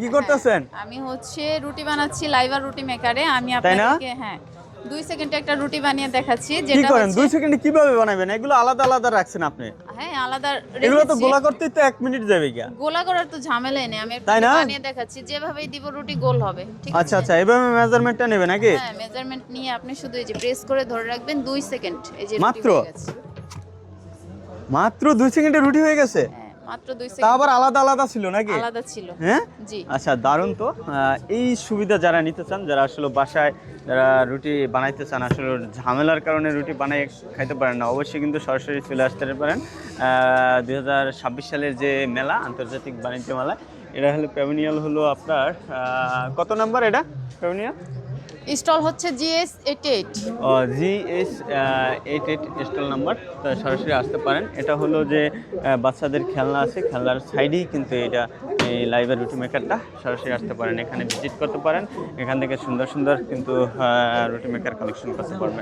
কি করতেছেন? আমি হচ্ছে রুটি বানাচ্ছি লাইভার রুটি মেকারে। আমি আপনাদেরকে 2 সেকেন্ডে একটা রুটি বানিয়ে দেখাচ্ছি কি যেটা করেন? হচ্ছে 2 সেকেন্ডে কিভাবে বানাবেন? এগুলো আলাদা আলাদা রাখছেন আপনি। আলাদা এগুলো তো রেখেছি। গোলা করতেই তো 1 মিনিট যাবে গিয়া। গোলা করার তো ঝামেলাই নেই। আমি তাই আপনাকে না? বানিয়ে দেখাচ্ছি যেভাবেই দিব রুটি গোল হবে। ঠিক আচ্ছা আছে? আচ্ছা, এভাবে মেজারমেন্টটা নেবে নাকি? হ্যাঁ, মেজারমেন্ট নিয়ে আপনি শুধু এই যে প্রেস করে ধরে রাখবেন 2 সেকেন্ড। এই যে রুটি মাত্র? হয়ে গেছে। মাত্র 2 সেকেন্ডে রুটি হয়ে গেছে? হ্যাঁ, মাত্র 2 তা সেকেন্ড। আবার আলাদা আলাদা ছিল নাকি? আলাদা ছিল। হ্যাঁ? জি। আচ্ছা, দারুণ তো। এই সুবিধা যারা নিতে চান, যারা আসলে বাসায় যারা রুটি বানাইতে চান, আসলে ঝামেলার কারণে রুটি বানাই খাইতে পারেন না, অবশ্যই কিন্তু সরাসরি চলে আসতে পারেন 2026 সালের যে মেলা, আন্তর্জাতিক বাণিজ্য মেলা, এটা হলো প্যাভিনিয়াল হলো আপনার কত নাম্বার এটা প্যাভিনিয়াল? স্টল হচ্ছে GS 88। GS 88 stall number. তো সরাসরি আসতে পারেন। এটা হলো যে বাচ্চাদের খেলনা আছে, খেলনার সাইডেই কিন্তু এটা এই লাইভের রুটি মেকারটা। সরাসরি আসতে পারেন, এখানে ভিজিট করতে পারেন, এখান থেকে সুন্দর সুন্দর কিন্তু রুটি মেকার কালেকশন করতে পারবেন।